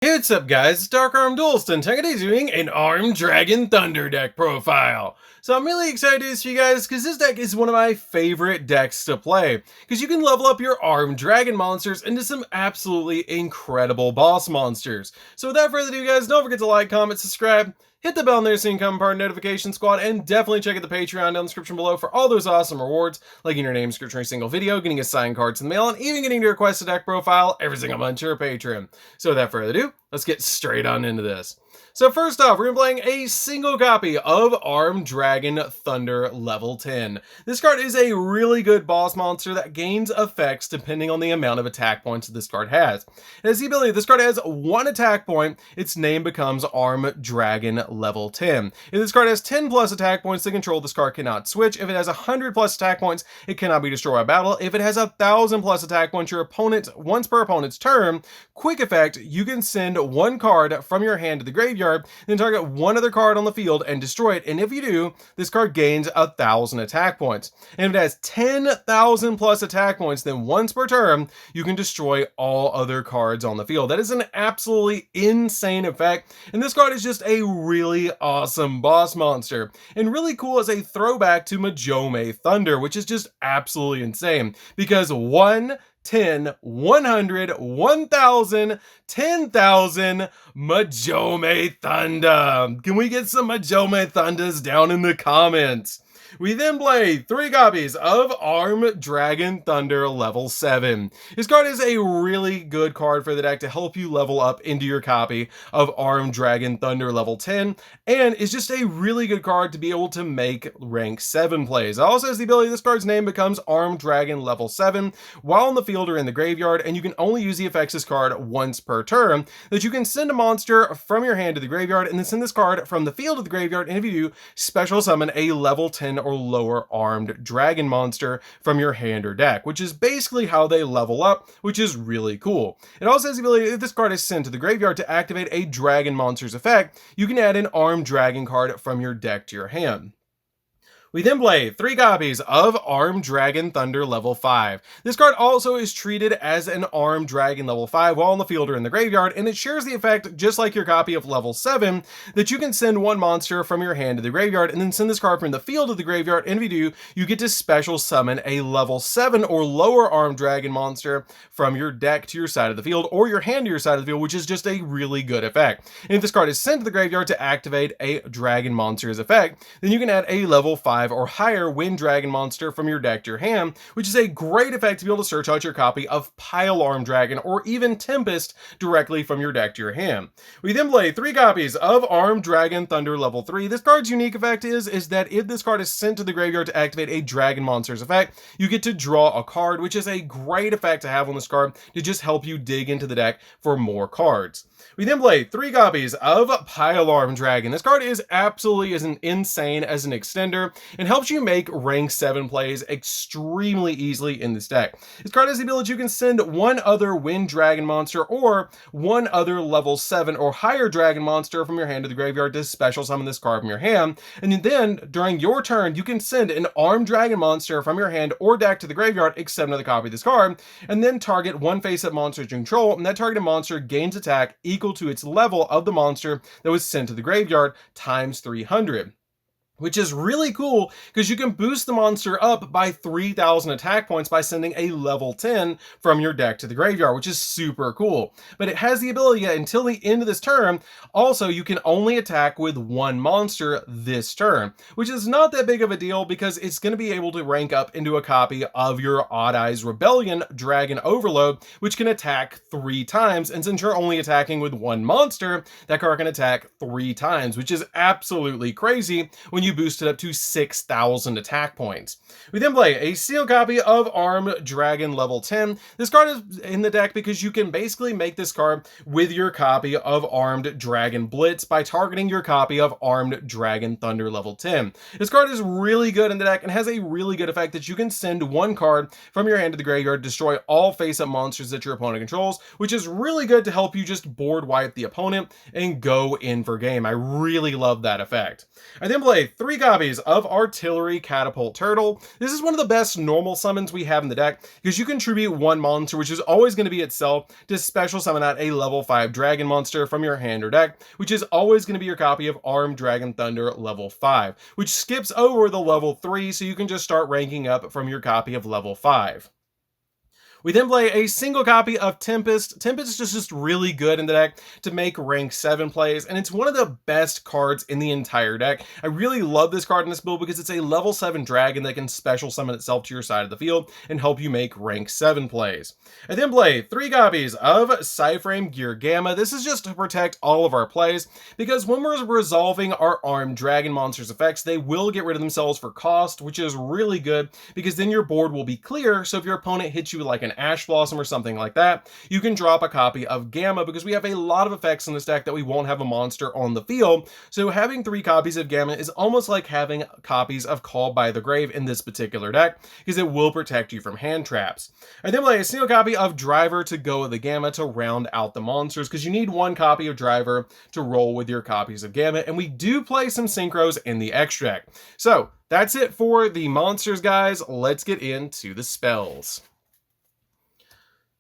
Hey, what's up guys, it's DarkArmedDuelist and today doing an Armed Dragon Thunder deck profile. So I'm really excited to do this for you guys because this deck is one of my favorite decks to play because you can level up your Armed Dragon monsters into some absolutely incredible boss monsters. So without further ado guys, don't forget to like, comment, subscribe, hit the bell in there so you can become part of the notification squad, and definitely check out the Patreon down in the description below for all those awesome rewards, like getting your name description in a single video, getting assigned cards in the mail, and even getting to request a deck profile every single month to your Patreon. So without further ado, let's get straight on into this. So first off, we're going to be playing a single copy of Armed Dragon Thunder level 10. This card is a really good boss monster that gains effects depending on the amount of attack points this card has. It has the ability, this card has one attack point, its name becomes Armed Dragon level 10. If this card has 10 plus attack points to control, this card cannot switch. If it has 100 plus attack points, it cannot be destroyed by battle. If it has 1,000 plus attack points, your opponent, once per opponent's turn, quick effect, you can send one card from your hand to the graveyard, then target one other card on the field and destroy it. And if you do, this card gains 1,000 attack points. And if it has 10,000 plus attack points, then once per turn, you can destroy all other cards on the field. That is an absolutely insane effect. And this card is just a really awesome boss monster. And really cool as a throwback to Majome Thunder, which is just absolutely insane. Because 1, 10, 100, 1,000, 10,000 Majome Thunder. Can we get some Majome Thunders down in the comments? We then play 3 copies of Armed Dragon Thunder level 7. This card is a really good card for the deck to help you level up into your copy of Armed Dragon Thunder level 10, and is just a really good card to be able to make rank 7 plays. It also has the ability, this card's name becomes Armed Dragon level 7 while in the field or in the graveyard, and you can only use the effects of this card once per turn, that you can send a monster from your hand to the graveyard and then send this card from the field to the graveyard, and if you do, special summon a level 10 or lower armed dragon monster from your hand or deck, which is basically how they level up, which is really cool. It also has the ability, if this card is sent to the graveyard to activate a dragon monster's effect, you can add an armed dragon card from your deck to your hand. We then play 3 copies of Armed Dragon Thunder level 5. This card also is treated as an Armed Dragon level 5 while in the field or in the graveyard, and it shares the effect just like your copy of level 7, that you can send one monster from your hand to the graveyard and then send this card from the field to the graveyard, and if you do, you get to special summon a level 7 or lower Armed Dragon monster from your deck to your side of the field or your hand to your side of the field, which is just a really good effect. And if this card is sent to the graveyard to activate a dragon monster's effect, then you can add a level 5 or higher wind dragon monster from your deck to your hand, which is a great effect to be able to search out your copy of Pile Armed Dragon or even Tempest directly from your deck to your hand. We then play 3 copies of Armed Dragon Thunder level 3. This card's unique effect is that if this card is sent to the graveyard to activate a dragon monster's effect, you get to draw a card, which is a great effect to have on this card to just help you dig into the deck for more cards. We then play 3 copies of Pile Armed Dragon. This card is absolutely insane as an extender and helps you make rank 7 plays extremely easily in this deck. This card has the ability you can send one other wind dragon monster or one other level 7 or higher dragon monster from your hand to the graveyard to special summon this card from your hand, and then during your turn you can send an armed dragon monster from your hand or deck to the graveyard except another copy of this card, and then target one face-up monster you control, and that targeted monster gains attack equal to its level of the monster that was sent to the graveyard times 300. Which is really cool because you can boost the monster up by 3,000 attack points by sending a level 10 from your deck to the graveyard, which is super cool. But it has the ability that until the end of this turn, also you can only attack with one monster this turn, which is not that big of a deal because it's going to be able to rank up into a copy of your Odd Eyes Rebellion Dragon Overload, which can attack 3 times. And since you're only attacking with one monster, that card can attack 3 times, which is absolutely crazy when you boost it up to 6,000 attack points. We then play a sealed copy of Armed Dragon level 10. This card is in the deck because you can basically make this card with your copy of Armed Dragon Blitz by targeting your copy of Armed Dragon Thunder level 10. This card is really good in the deck and has a really good effect that you can send one card from your hand to the graveyard, destroy all face-up monsters that your opponent controls, which is really good to help you just board wipe the opponent and go in for game. I really love that effect. I then play 3 copies of Artillery Catapult Turtle. This is one of the best normal summons we have in the deck because you contribute 1 monster, which is always going to be itself, to special summon out a level 5 dragon monster from your hand or deck, which is always going to be your copy of Armed Dragon Thunder level 5, which skips over the level 3 so you can just start ranking up from your copy of level 5. We then play a single copy of Tempest. Tempest is just really good in the deck to make rank 7 plays, and it's one of the best cards in the entire deck. I really love this card in this build because it's a level 7 dragon that can special summon itself to your side of the field and help you make rank 7 plays. I then play 3 copies of Psyframe Gear Gamma. This is just to protect all of our plays, because when we're resolving our armed dragon monsters effects, they will get rid of themselves for cost, which is really good because then your board will be clear. So if your opponent hits you with like an Ash Blossom or something like that, you can drop a copy of Gamma, because we have a lot of effects in this deck that we won't have a monster on the field. So having 3 copies of Gamma is almost like having copies of Called by the Grave in this particular deck, because it will protect you from hand traps. I then play a single copy of Driver to go with the Gamma to round out the monsters, because you need 1 copy of Driver to roll with your copies of Gamma, and we do play some synchros in the extra deck. So that's it for the monsters, guys. Let's get into the spells.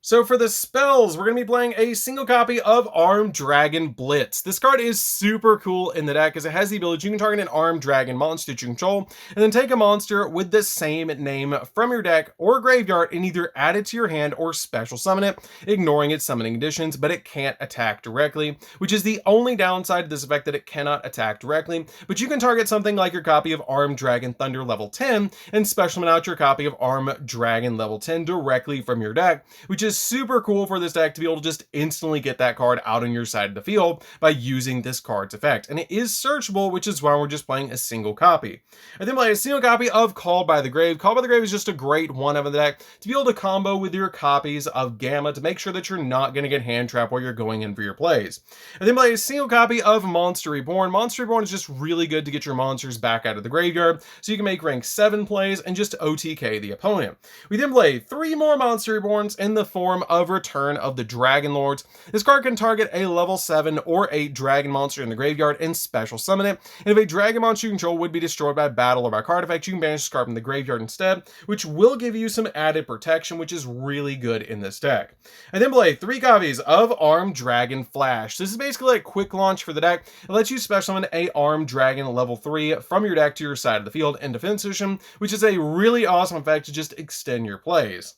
So for the spells, we're going to be playing a single copy of Armed Dragon Blitz. This card is super cool in the deck because it has the ability you can target an armed dragon monster that you control, and then take a monster with the same name from your deck or graveyard and either add it to your hand or special summon it, ignoring its summoning conditions, but it can't attack directly, which is the only downside to this effect, that it cannot attack directly. But you can target something like your copy of Armed Dragon Thunder level 10 and special summon out your copy of Armed Dragon level 10 directly from your deck, which is super cool for this deck to be able to just instantly get that card out on your side of the field by using this card's effect. And it is searchable, which is why we're just playing a single copy. I then play a single copy of Called by the Grave. Called by the Grave is just a great one of the deck to be able to combo with your copies of Gamma to make sure that you're not going to get hand trapped while you're going in for your plays. I then play a single copy of Monster Reborn. Monster Reborn is just really good to get your monsters back out of the graveyard so you can make rank 7 plays and just OTK the opponent. We then play 3 more Monster Reborns in the form of Return of the Dragon Lords. This card can target a level 7 or 8 dragon monster in the graveyard and special summon it. And if a dragon monster you control would be destroyed by battle or by card effect, you can banish this card from the graveyard instead, which will give you some added protection, which is really good in this deck. I then play 3 copies of Armed Dragon Flash. This is basically like quick launch for the deck. It lets you special summon a Armed Dragon level 3 from your deck to your side of the field in defense position, which is a really awesome effect to just extend your plays.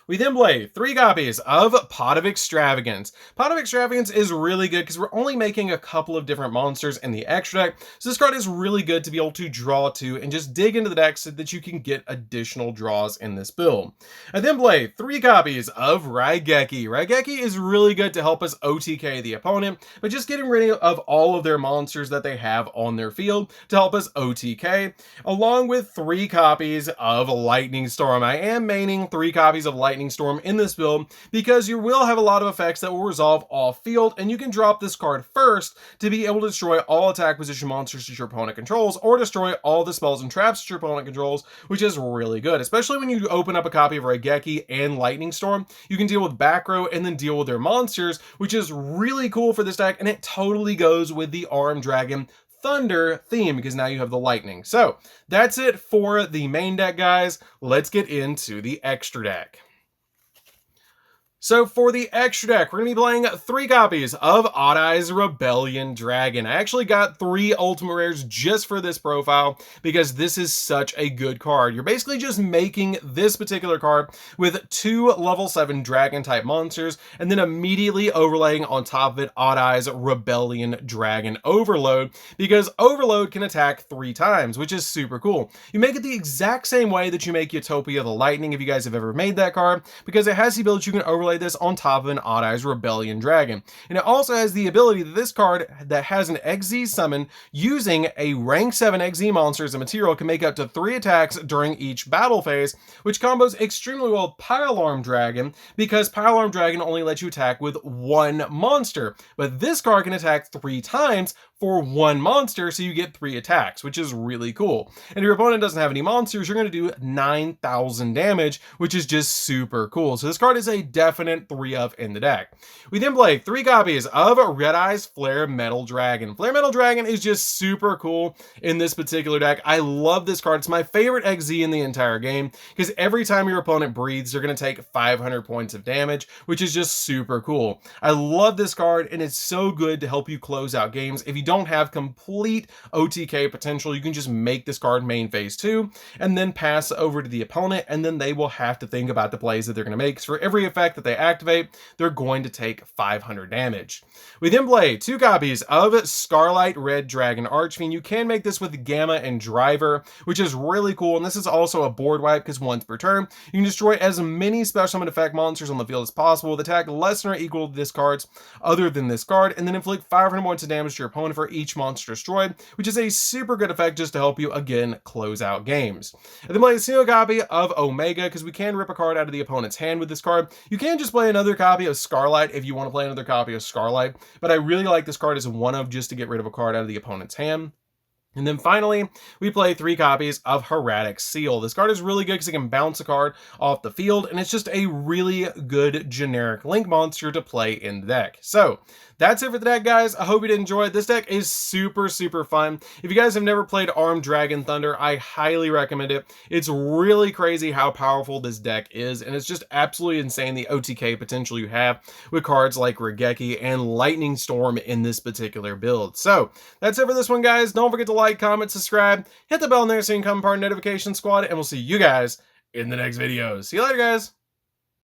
We then play 3 copies of Pot of Extravagance. Pot of Extravagance is really good because we're only making a couple of different monsters in the extra deck, so this card is really good to be able to draw to and just dig into the deck so that you can get additional draws in this build. I then play 3 copies of Raigeki. Raigeki is really good to help us OTK the opponent, but just getting rid of all of their monsters that they have on their field to help us OTK, along with 3 copies of Lightning Storm. I am maining 3 copies of Lightning Storm in this build because you will have a lot of effects that will resolve off field, and you can drop this card first to be able to destroy all attack position monsters that your opponent controls, or destroy all the spells and traps that your opponent controls, which is really good, especially when you open up a copy of Raigeki and Lightning Storm. You can deal with back row and then deal with their monsters, which is really cool for this deck, and it totally goes with the Armed Dragon Thunder theme because now you have the lightning. So that's it for the main deck, guys. Let's get into the extra deck. So for the extra deck, we're going to be playing 3 copies of Odd Eyes Rebellion Dragon. I actually got 3 Ultimate Rares just for this profile because this is such a good card. You're basically just making this particular card with 2 level 7 dragon type monsters and then immediately overlaying on top of it Odd Eyes Rebellion Dragon Overload, because Overload can attack 3 times, which is super cool. You make it the exact same way that you make Utopia the Lightning, if you guys have ever made that card, because it has the ability you can overlay this on top of an Odd Eyes Rebellion Dragon. And it also has the ability that this card that has an XZ summon using a rank 7 XZ monster as a material can make up to 3 attacks during each battle phase, which combos extremely well with Pile Arm Dragon, because Pile Arm Dragon only lets you attack with 1 monster, but this card can attack 3 times for one monster, so you get 3 attacks, which is really cool. And if your opponent doesn't have any monsters, you're going to do 9,000 damage, which is just super cool. So this card is a definite 3-of in the deck. We then play 3 copies of Red Eye's Flare Metal Dragon. Flare Metal Dragon is just super cool in this particular deck. I love this card. It's my favorite XZ in the entire game, because every time your opponent breathes, they're going to take 500 points of damage, which is just super cool. I love this card, and it's so good to help you close out games. If you don't have complete OTK potential, you can just make this card main phase 2 and then pass over to the opponent, and then they will have to think about the plays that they're going to make. So for every effect that they activate, they're going to take 500 damage. We then play 2 copies of Scarlet Red Dragon Archfiend. You can make this with Gamma and Driver, which is really cool, and this is also a board wipe because once per turn, you can destroy as many special summon effect monsters on the field as possible with attack less than or equal to this card's other than this card, and then inflict 500 points of damage to your opponent for each monster destroyed, which is a super good effect just to help you, again, close out games. And then play a single copy of Omega, because we can rip a card out of the opponent's hand with this card. You can just play another copy of Scarlet if you want to play another copy of Scarlet, but I really like this card as a 1-of just to get rid of a card out of the opponent's hand. And then finally, we play 3 copies of Hieratic Seal. This card is really good because it can bounce a card off the field, and it's just a really good generic link monster to play in the deck. So that's it for the deck, guys. I hope you did enjoy it. This deck is super, super fun. If you guys have never played Armed Dragon Thunder, I highly recommend it. It's really crazy how powerful this deck is, and it's just absolutely insane the OTK potential you have with cards like Regeki and Lightning Storm in this particular build. So that's it for this one, guys. Don't forget to like, comment, subscribe, hit the bell in there so you can become part of the notification squad, and we'll see you guys in the next videos. See you later, guys.